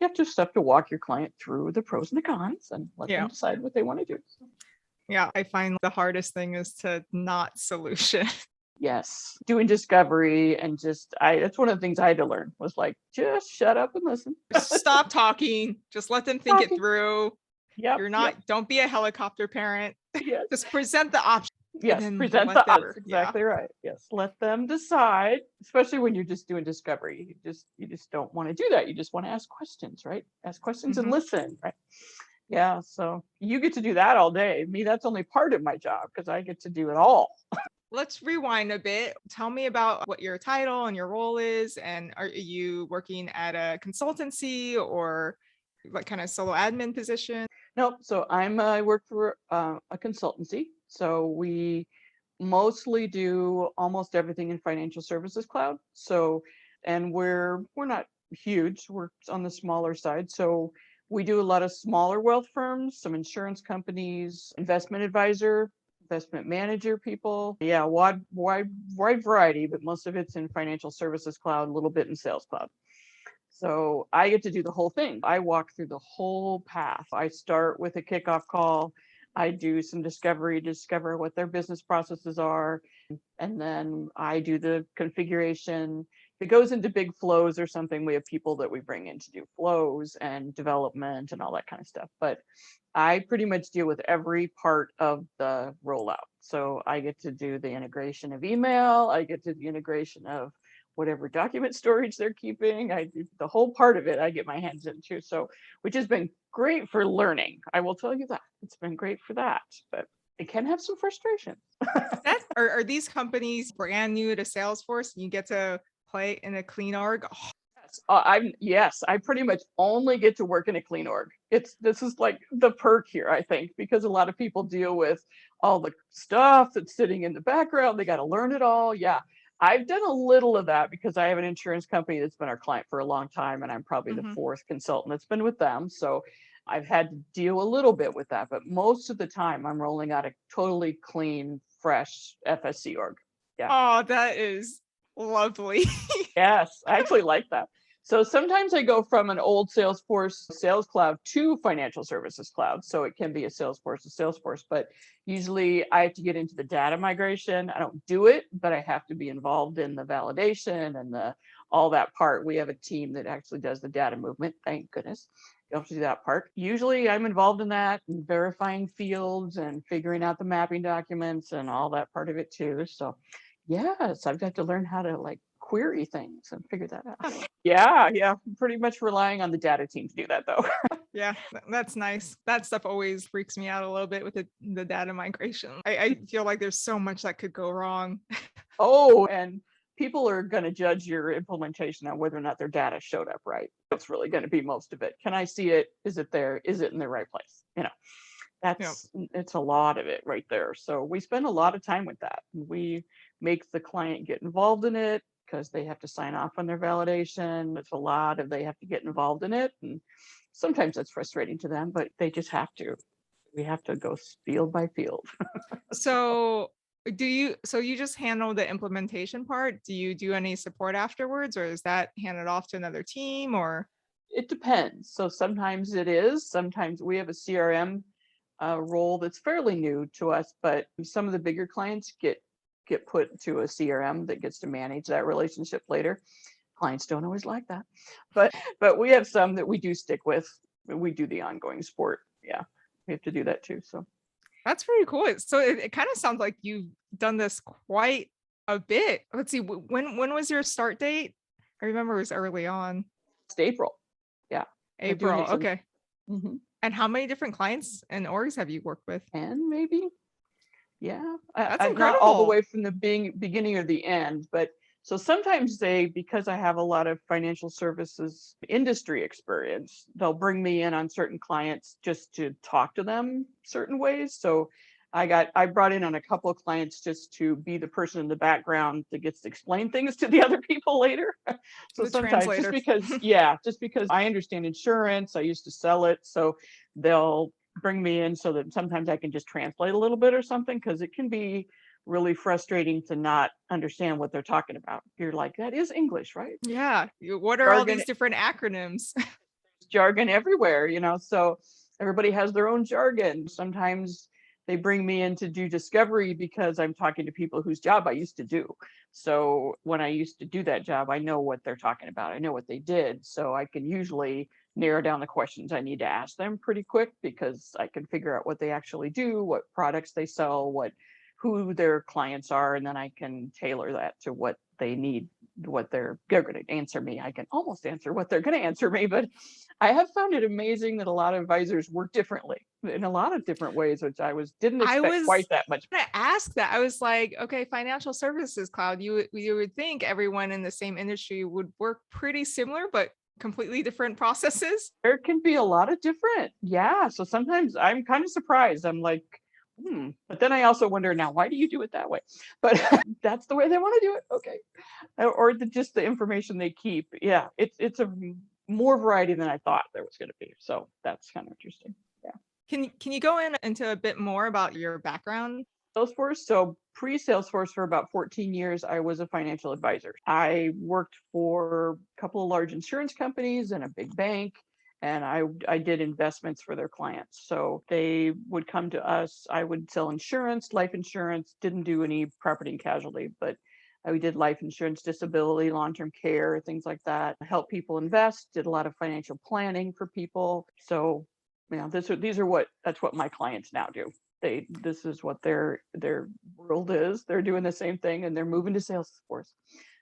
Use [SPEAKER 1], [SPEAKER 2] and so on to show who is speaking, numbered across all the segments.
[SPEAKER 1] have to just have to walk your client through the pros and the cons and let them decide what they want to do.
[SPEAKER 2] Yeah, I find the hardest thing is to not solution.
[SPEAKER 1] Yes, doing discovery and that's one of the things I had to learn was like, just shut up and listen.
[SPEAKER 2] Stop talking. Just let them think it through.
[SPEAKER 1] Yeah.
[SPEAKER 2] You're not, don't be a helicopter parent.
[SPEAKER 1] Yes.
[SPEAKER 2] Just present the option.
[SPEAKER 1] Yes, present the option. Exactly right. Yes, let them decide, especially when you're just doing discovery. You just don't want to do that. You just want to ask questions, right? Ask questions and listen, right? Yeah, so you get to do that all day. Me, that's only part of my job because I get to do it all.
[SPEAKER 2] Let's rewind a bit. Tell me about what your title and your role is. And are you working at a consultancy or what kind of solo admin position?
[SPEAKER 1] Nope. So I work for a consultancy. So we mostly do almost everything in financial services cloud. So, and we're not huge. We're on the smaller side. So we do a lot of smaller wealth firms, some insurance companies, investment advisor, investment manager people. Yeah, wide variety, but most of it's in financial services cloud, a little bit in sales cloud. So I get to do the whole thing. I walk through the whole path. I start with a kickoff call. I do some discovery, discover what their business processes are. And then I do the configuration. If it goes into big flows or something, we have people that we bring in to do flows and development and all that kind of stuff. But I pretty much deal with every part of the rollout. So I get to do the integration of email. I get to do the integration of whatever document storage they're keeping. I do the whole part of it. I get my hands into. So, which has been great for learning. I will tell you that it's been great for that, but it can have some frustration.
[SPEAKER 2] Are these companies brand new to Salesforce and you get to play in a clean org?
[SPEAKER 1] Yes, I pretty much only get to work in a clean org. This is like the perk here, I think, because a lot of people deal with all the stuff that's sitting in the background. They got to learn it all. Yeah. I've done a little of that because I have an insurance company that's been our client for a long time, and I'm probably the fourth consultant that's been with them. So I've had to deal a little bit with that, but most of the time I'm rolling out a totally clean, fresh FSC org. Yeah.
[SPEAKER 2] Oh, that is lovely.
[SPEAKER 1] Yes, I actually like that. So sometimes I go from an old Salesforce sales cloud to financial services cloud. So it can be a Salesforce to Salesforce, but usually I have to get into the data migration. I don't do it, but I have to be involved in the validation and all that part. We have a team that actually does the data movement. Thank goodness. You have to do that part. Usually I'm involved in that and verifying fields and figuring out the mapping documents and all that part of it too. So yes, I've got to learn how to query things and figure that out. Yeah. Pretty much relying on the data team to do that though.
[SPEAKER 2] Yeah, that's nice. That stuff always freaks me out a little bit with the data migration. I feel like there's so much that could go wrong.
[SPEAKER 1] Oh, and people are going to judge your implementation on whether or not their data showed up right. That's really going to be most of it. Can I see it? Is it there? Is it in the right place? It's a lot of it right there. So we spend a lot of time with that. We make the client get involved in it because they have to sign off on their validation. It's a lot of they have to get involved in it. And sometimes that's frustrating to them, but they just have to. We have to go field by field.
[SPEAKER 2] So you just handle the implementation part? Do you do any support afterwards, or is that handed off to another team, or?
[SPEAKER 1] It depends. So sometimes it is. Sometimes we have a CRM role that's fairly new to us, but some of the bigger clients get put to a CRM that gets to manage that relationship later. Clients don't always like that, but we have some that we do stick with. We do the ongoing support. Yeah, we have to do that too. So
[SPEAKER 2] that's pretty cool. So it kind of sounds like you've done this quite a bit. Let's see, when was your start date? I remember it was early on.
[SPEAKER 1] It's April. Yeah.
[SPEAKER 2] April. Okay.
[SPEAKER 1] Mm-hmm.
[SPEAKER 2] And how many different clients and orgs have you worked with?
[SPEAKER 1] And maybe. Yeah.
[SPEAKER 2] That's incredible.
[SPEAKER 1] Not all the way from the beginning or the end, but so sometimes because I have a lot of financial services industry experience, they'll bring me in on certain clients just to talk to them certain ways. So I brought in on a couple of clients just to be the person in the background that gets to explain things to the other people later. So
[SPEAKER 2] the
[SPEAKER 1] sometimes
[SPEAKER 2] translator.
[SPEAKER 1] just because I understand insurance, I used to sell it. So they'll bring me in so that sometimes I can just translate a little bit or something, because it can be really frustrating to not understand what they're talking about. You're like, that is English, right?
[SPEAKER 2] Yeah. What are all these different acronyms?
[SPEAKER 1] jargon everywhere, so everybody has their own jargon. Sometimes they bring me in to do discovery because I'm talking to people whose job I used to do. So when I used to do that job, I know what they're talking about. I know what they did. So I can usually narrow down the questions I need to ask them pretty quick because I can figure out what they actually do, what products they sell, who their clients are, and then I can tailor that to what they need, what they're going to answer me. I can almost answer what they're going to answer me, but I have found it amazing that a lot of advisors work differently in a lot of different ways, which didn't
[SPEAKER 2] I
[SPEAKER 1] expect
[SPEAKER 2] was
[SPEAKER 1] quite that much.
[SPEAKER 2] gonna ask that. I was like, okay, financial services cloud, you would think everyone in the same industry would work pretty similar, but completely different processes.
[SPEAKER 1] There can be a lot of different, yeah. So sometimes I'm kind of surprised. I'm like, but then I also wonder now, why do you do it that way? But that's the way they want to do it. Okay. Or just the information they keep. Yeah, it's a more variety than I thought there was going to be. So that's kind of interesting. Yeah.
[SPEAKER 2] Can you go into a bit more about your background?
[SPEAKER 1] Salesforce. So pre-Salesforce for about 14 years, I was a financial advisor. I worked for a couple of large insurance companies and a big bank, and I did investments for their clients. So they would come to us. I would sell insurance, life insurance, didn't do any property and casualty, but we did life insurance, disability, long-term care, things like that. Help people invest, did a lot of financial planning for people. So, that's what my clients now do. This is what their world is. They're doing the same thing and they're moving to Salesforce.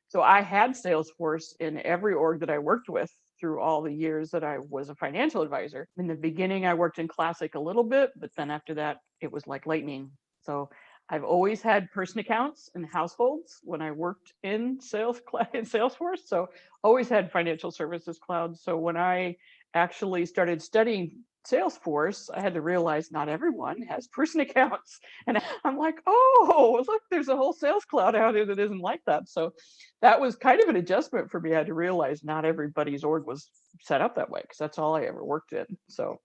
[SPEAKER 1] So I had Salesforce in every org that I worked with through all the years that I was a financial advisor. In the beginning, I worked in Classic a little bit, but then after that, it was like lightning. So I've always had person accounts and households when I worked in Salesforce. So always had financial services cloud. So when I actually started studying Salesforce, I had to realize not everyone has person accounts. And I'm like, oh, look, there's a whole sales cloud out here that isn't like that. So that was kind of an adjustment for me. I had to realize not everybody's org was set up that way because that's all I ever worked in. So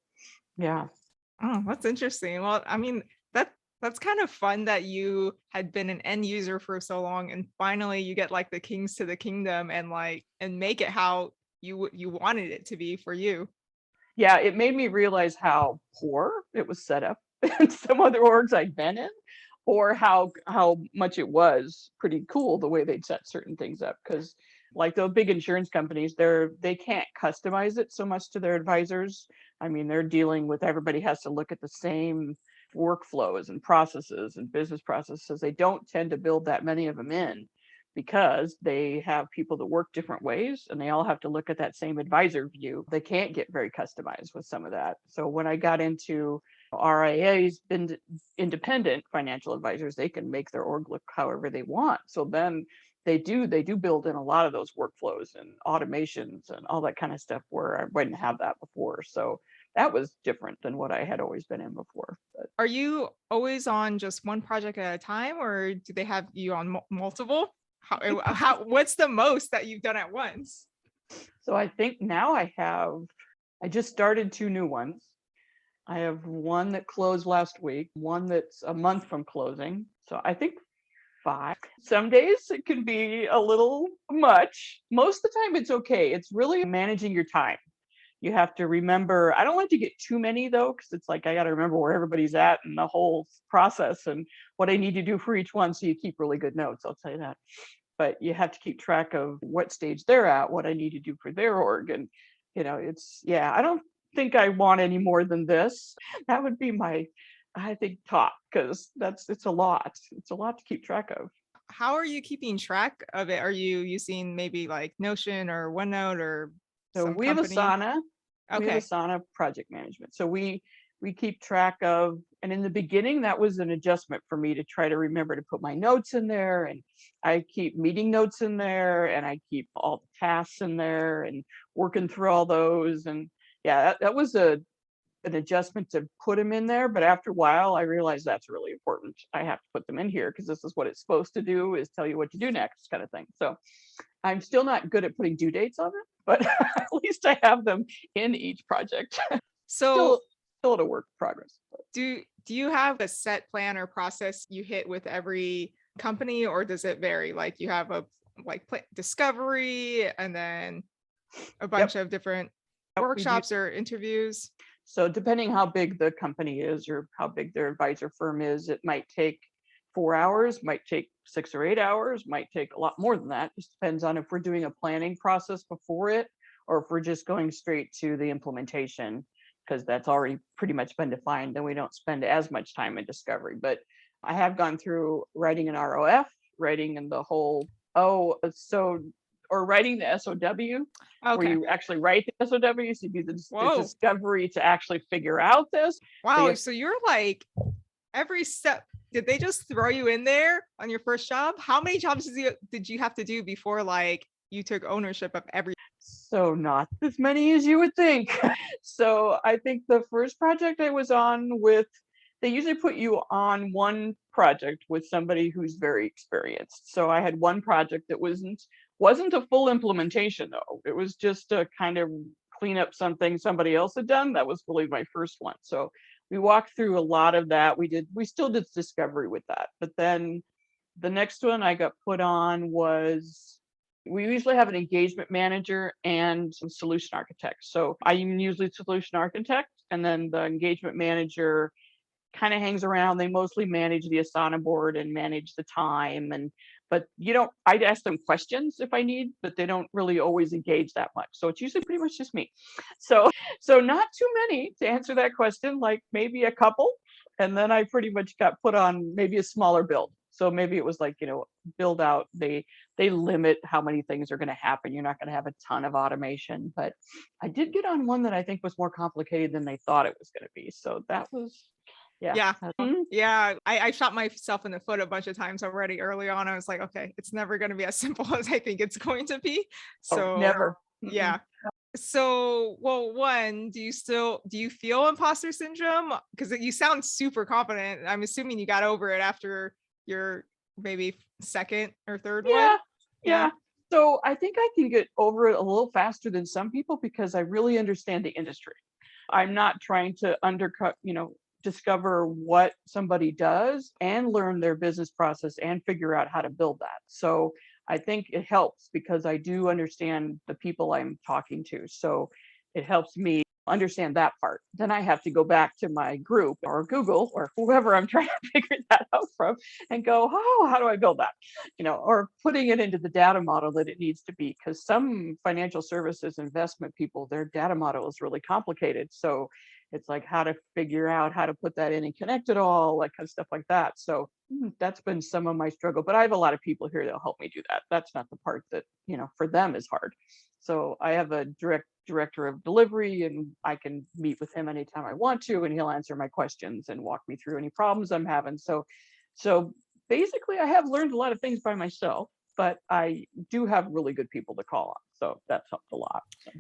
[SPEAKER 1] yeah.
[SPEAKER 2] Oh, that's interesting. Well, I mean, that's kind of fun that you had been an end user for so long and finally you get like the kings to the kingdom and make it how you wanted it to be for you.
[SPEAKER 1] Yeah, it made me realize how poor it was set up in some other orgs I'd been in, or how much it was pretty cool the way they'd set certain things up. Because like those big insurance companies, they can't customize it so much to their advisors. I mean, they're dealing with everybody has to look at the same workflows and processes and business processes. They don't tend to build that many of them in because they have people that work different ways and they all have to look at that same advisor view. They can't get very customized with some of that. So when I got into RIAs, independent financial advisors, they can make their org look however they want. So then they do build in a lot of those workflows and automations and all that kind of stuff where I wouldn't have that before. So that was different than what I had always been in before. But
[SPEAKER 2] Are you always on just one project at a time or do they have you on multiple? What's the most that you've done at once?
[SPEAKER 1] so I think now I just started 2 new ones. I have one that closed last week, one that's a month from closing. So I think 5. Some days it can be a little much. Most of the time it's okay. It's really managing your time. You have to remember, I don't like to get too many though, because it's like I got to remember where everybody's at and the whole process and what I need to do for each one. So you keep really good notes, I'll tell you that. But you have to keep track of what stage they're at, what I need to do for their org. And, I don't think I want any more than this. That would be I think, top, because it's a lot. It's a lot to keep track of.
[SPEAKER 2] How are you keeping track of it? Are you using maybe like Notion or OneNote or
[SPEAKER 1] So
[SPEAKER 2] some
[SPEAKER 1] we have
[SPEAKER 2] company?
[SPEAKER 1] Asana. We have
[SPEAKER 2] Okay.
[SPEAKER 1] Asana project management. So we keep track of, and in the beginning, that was an adjustment for me to try to remember to put my notes in there. And I keep meeting notes in there and I keep all the tasks in there and working through all those. And yeah, that was an adjustment to put them in there. But after a while, I realized that's really important. I have to put them in here because this is what it's supposed to do, is tell you what to do next kind of thing. So I'm still not good at putting due dates on it, but at least I have them in each project.
[SPEAKER 2] So
[SPEAKER 1] Still at a work in progress.
[SPEAKER 2] do you have a set plan or process you hit with every company or does it vary? Like you have a discovery and then a bunch of different.
[SPEAKER 1] We do-
[SPEAKER 2] Workshops or interviews?
[SPEAKER 1] So depending how big the company is or how big their advisor firm is, it might take 4 hours, might take 6 or 8 hours, might take a lot more than that. Just depends on if we're doing a planning process before it or if we're just going straight to the implementation, because that's already pretty much been defined. Then we don't spend as much time in discovery. But I have gone through writing an ROF, writing in the whole, or writing the SOW, where
[SPEAKER 2] Okay.
[SPEAKER 1] you actually write the SOW, so you do the
[SPEAKER 2] Whoa.
[SPEAKER 1] discovery to actually figure out this.
[SPEAKER 2] Wow. So you're like every step. Did they just throw you in there on your first job? How many jobs did you have to do before like you took ownership of every?
[SPEAKER 1] So not as many as you would think. So I think the first project I was on with, they usually put you on one project with somebody who's very experienced. So I had one project that wasn't a full implementation though. It was just to kind of clean up something somebody else had done. That was really my first one. So we walked through a lot of that. We still did discovery with that. But then the next one I got put on was, we usually have an engagement manager and some solution architects. So I'm usually solution architect, and then the engagement manager kind of hangs around. They mostly manage the Asana board and manage the time. But I'd ask them questions if I need, but they don't really always engage that much. So it's usually pretty much just me. So not too many to answer that question, like maybe a couple. And then I pretty much got put on maybe a smaller build. So maybe it was like, build out, they limit how many things are going to happen. You're not going to have a ton of automation, but I did get on one that I think was more complicated than they thought it was going to be. So that was, yeah.
[SPEAKER 2] Yeah. I shot myself in the foot a bunch of times already early on. I was like, okay, it's never going to be as simple as I think it's going to be. So
[SPEAKER 1] Never.
[SPEAKER 2] Yeah. So, well, one, do you feel imposter syndrome? Because you sound super confident. I'm assuming you got over it after your maybe second or third one.
[SPEAKER 1] Yeah. So I think I can get over it a little faster than some people because I really understand the industry. I'm not trying to undercut, discover what somebody does and learn their business process and figure out how to build that. So I think it helps because I do understand the people I'm talking to. So it helps me understand that part. Then I have to go back to my group or Google or whoever I'm trying to figure that out from and go, oh, how do I build that? Or putting it into the data model that it needs to be, because some financial services investment people, their data model is really complicated. So it's like how to figure out how to put that in and connect it all, like kind of stuff like that. So that's been some of my struggle, but I have a lot of people here that'll help me do that. That's not the part that, for them is hard. So I have a director of delivery, and I can meet with him anytime I want to, and he'll answer my questions and walk me through any problems I'm having. So basically I have learned a lot of things by myself, but I do have really good people to call on. So that's helped a lot. So.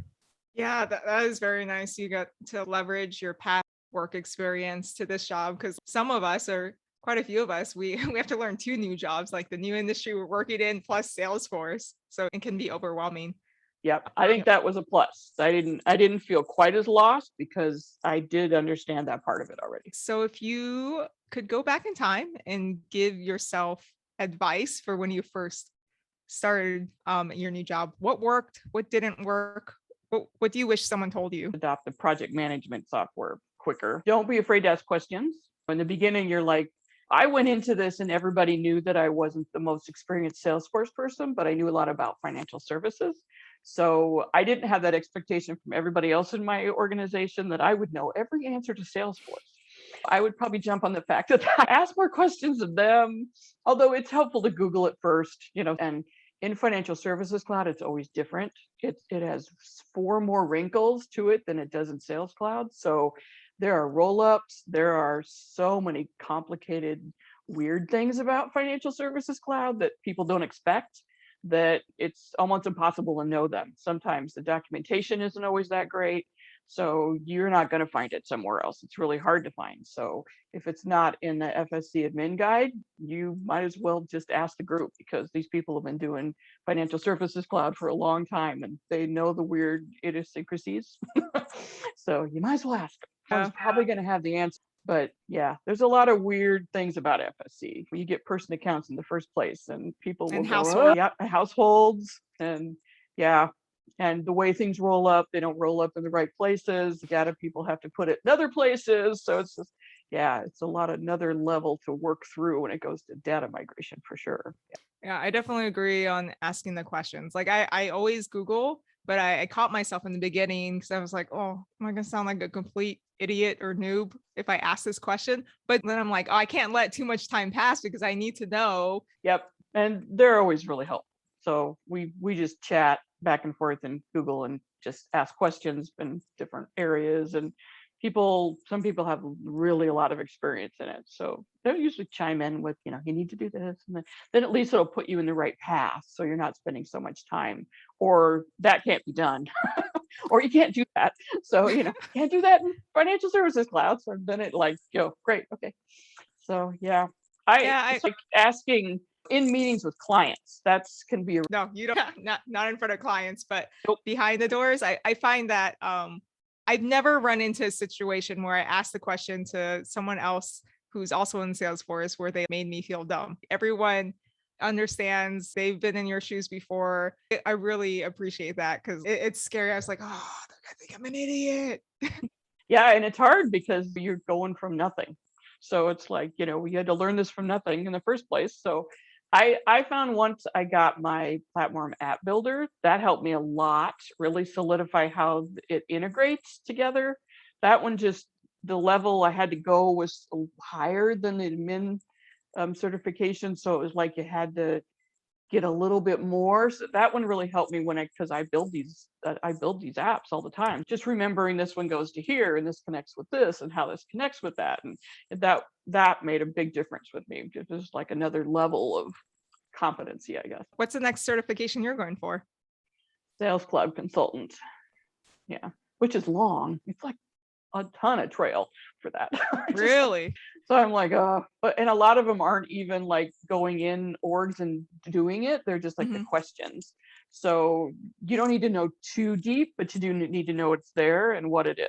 [SPEAKER 2] Yeah, that is very nice. You got to leverage your past work experience to this job, because some of us, or quite a few of us, we have to learn 2 new jobs, like the new industry we're working in plus Salesforce. So it can be overwhelming.
[SPEAKER 1] Yep, I think that was a plus. I didn't feel quite as lost because I did understand that part of it already.
[SPEAKER 2] So if you could go back in time and give yourself advice for when you first started your new job, what worked, what didn't work? What do you wish someone told you?
[SPEAKER 1] Adopt the project management software quicker. Don't be afraid to ask questions. In the beginning, you're like, I went into this and everybody knew that I wasn't the most experienced Salesforce person, but I knew a lot about financial services. So I didn't have that expectation from everybody else in my organization that I would know every answer to Salesforce. I would probably jump on the fact that I ask more questions of them, although it's helpful to Google it first, and in Financial Services Cloud, it's always different. It has 4 more wrinkles to it than it does in Sales Cloud. So there are roll-ups. There are so many complicated, weird things about Financial Services Cloud that people don't expect, that it's almost impossible to know them. Sometimes the documentation isn't always that great. So you're not going to find it somewhere else. It's really hard to find. So if it's not in the FSC admin guide, you might as well just ask the group, because these people have been doing Financial Services Cloud for a long time and they know the weird idiosyncrasies. So you might as well ask. One's probably going to have the answer. But yeah, there's a lot of weird things about FSC. You get person accounts in the first place, and people will go, households, and yeah. And the way things roll up, they don't roll up in the right places. Data people have to put it in other places. So it's just, yeah, it's a lot of another level to work through when it goes to data migration for sure.
[SPEAKER 2] Yeah, I definitely agree on asking the questions. Like I always Google, but I caught myself in the beginning because I was like, oh, am I gonna sound like a complete idiot or noob if I ask this question? But then I'm like, oh, I can't let too much time pass because I need to know.
[SPEAKER 1] Yep. And they're always really helpful. So we just chat back and forth in Google and just ask questions in different areas. And some people have really a lot of experience in it. So they'll usually chime in with, you need to do this. And then at least it'll put you in the right path. So you're not spending so much time, or that can't be done. Or you can't do that. So, can't do that in financial services cloud. So then it great. Okay. So yeah,
[SPEAKER 2] Yeah,
[SPEAKER 1] it's like asking in meetings with clients. That's can be a
[SPEAKER 2] no, you don't not in front of clients, but
[SPEAKER 1] nope.
[SPEAKER 2] behind the doors. I find that I've never run into a situation where I asked the question to someone else who's also in Salesforce where they made me feel dumb. Everyone understands, they've been in your shoes before. I really appreciate that because it's scary. I was like, oh, I think I'm an idiot.
[SPEAKER 1] Yeah, and it's hard because you're going from nothing. So it's like, we had to learn this from nothing in the first place. So I found once I got my platform app builder, that helped me a lot, really solidify how it integrates together. That one just, the level I had to go was higher than the admin certification. So it was like you had to get a little bit more. So that one really helped me because I build these apps all the time. Just remembering this one goes to here and this connects with this and how this connects with that. And that made a big difference with me. It was like another level of competency, I guess.
[SPEAKER 2] What's the next certification you're going for?
[SPEAKER 1] Sales Cloud Consultant. Yeah. Which is long. It's like a ton of trail for that.
[SPEAKER 2] Really?
[SPEAKER 1] So I'm like, and a lot of them aren't even like going in orgs and doing it. They're just like the questions. So you don't need to know too deep, but you do need to know it's there and what it is.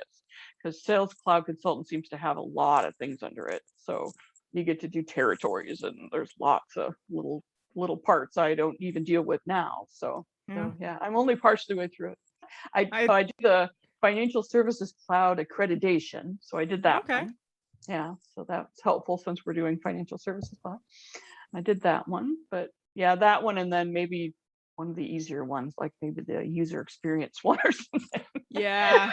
[SPEAKER 1] Because Sales Cloud Consultant seems to have a lot of things under it. So you get to do territories and there's lots of little parts I don't even deal with now. So yeah, I'm only partially way through it. I do the Financial Services Cloud accreditation. So I did that one. Yeah, so that's helpful since we're doing Financial Services Cloud. I did that one, but yeah, that one, and then maybe one of the easier ones, like maybe the user experience one or something.
[SPEAKER 2] Yeah.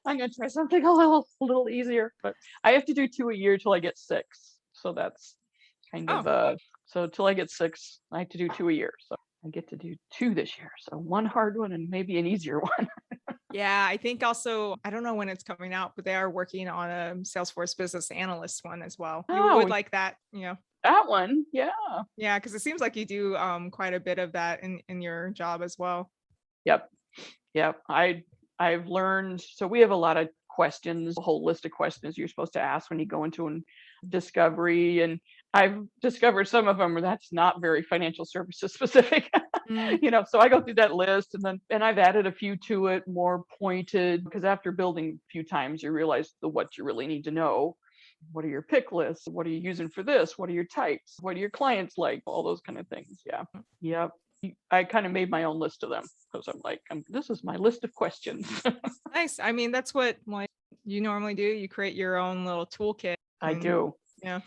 [SPEAKER 1] I'm gonna try something a little easier, but I have to do 2 a year till I get 6. So that's kind of so till I get 6, I have to do 2 a year. So I get to do 2 this year. So one hard one and maybe an easier one.
[SPEAKER 2] Yeah, I think also, I don't know when it's coming out, but they are working on a Salesforce business analyst one as well. You would like that,
[SPEAKER 1] That one, yeah.
[SPEAKER 2] Yeah, because it seems like you do quite a bit of that in your job as well.
[SPEAKER 1] Yep. I've learned, so we have a lot of questions, a whole list of questions you're supposed to ask when you go into a discovery. And I've discovered some of them where that's not very financial services specific. So I go through that list and I've added a few to it, more pointed, because after building a few times, you realize what you really need to know. What are your pick lists? What are you using for this? What are your types? What are your clients like? All those kind of things. Yeah. Yep. I kind of made my own list of them because I'm like, this is my list of questions.
[SPEAKER 2] Nice. I mean, that's what you normally do. You create your own little toolkit.
[SPEAKER 1] I do.
[SPEAKER 2] Yeah.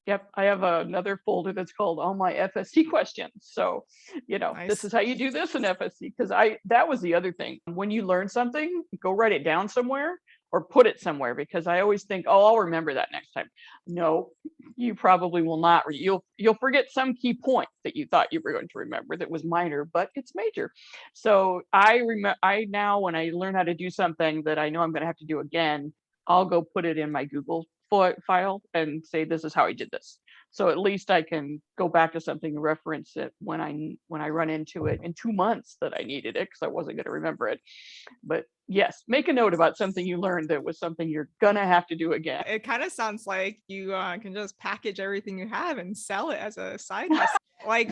[SPEAKER 1] Yep. I have another folder that's called all my FSC questions. So,
[SPEAKER 2] Nice.
[SPEAKER 1] This is how you do this in FSC. Because that was the other thing. When you learn something, go write it down somewhere or put it somewhere, because I always think, oh, I'll remember that next time. No, you probably will not. You'll forget some key point that you thought you were going to remember that was minor, but it's major. So I now, when I learn how to do something that I know I'm going to have to do again, I'll go put it in my Google file and say, this is how I did this. So at least I can go back to something and reference it when I run into it in 2 months that I needed it, because I wasn't going to remember it. But yes, make a note about something you learned that was something you're gonna have to do again.
[SPEAKER 2] It kind of sounds like you can just package everything you have and sell it as a side hustle. Like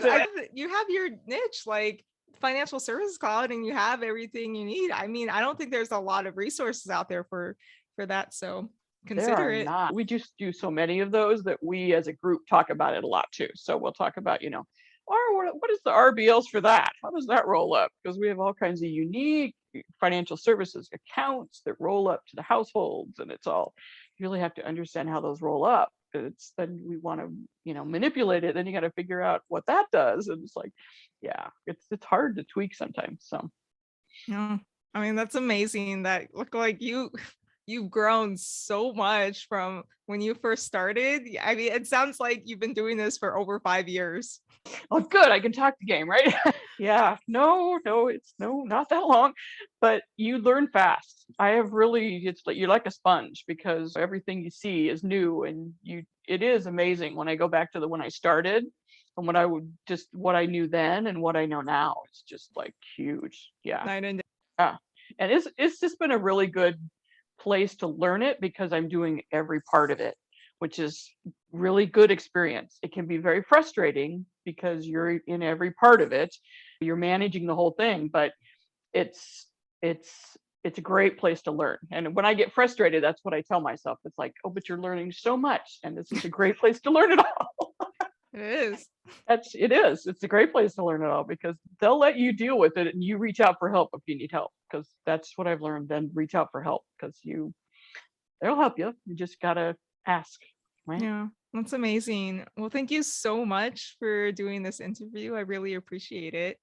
[SPEAKER 2] you have your niche, like financial services cloud, and you have everything you need. I mean, I don't think there's a lot of resources out there for that. So consider it.
[SPEAKER 1] Not. We just do so many of those that we as a group talk about it a lot too. So we'll talk about, or what is the RBLs for that? How does that roll up? Because we have all kinds of unique financial services accounts that roll up to the households, and it's all, you really have to understand how those roll up. It's then we want to, manipulate it. Then you got to figure out what that does. And it's like, yeah, it's hard to tweak sometimes. So
[SPEAKER 2] Yeah. I mean, that's amazing that look like you've grown so much from when you first started. I mean, it sounds like you've been doing this for over 5 years.
[SPEAKER 1] oh, good, I can talk the game, right? Yeah, no, it's no, not that long, but you learn fast. I have really, it's like you're like a sponge because everything you see is new, and it is amazing when I go back to when I started and what I knew then and what I know now. It's just like huge. Yeah.
[SPEAKER 2] Night and day.
[SPEAKER 1] Yeah. And it's just been a really good place to learn it because I'm doing every part of it, which is really good experience. It can be very frustrating because you're in every part of it. You're managing the whole thing, but it's it's it's a great place to learn. And when I get frustrated, that's what I tell myself. It's like, oh, but you're learning so much, and this is a great place to learn it all.
[SPEAKER 2] It is.
[SPEAKER 1] It is. It's a great place to learn it all because they'll let you deal with it and you reach out for help if you need help. Because that's what I've learned. Then reach out for help because they'll help you. You just gotta ask. Right?
[SPEAKER 2] Yeah, that's amazing. Well, thank you so much for doing this interview. I really appreciate it.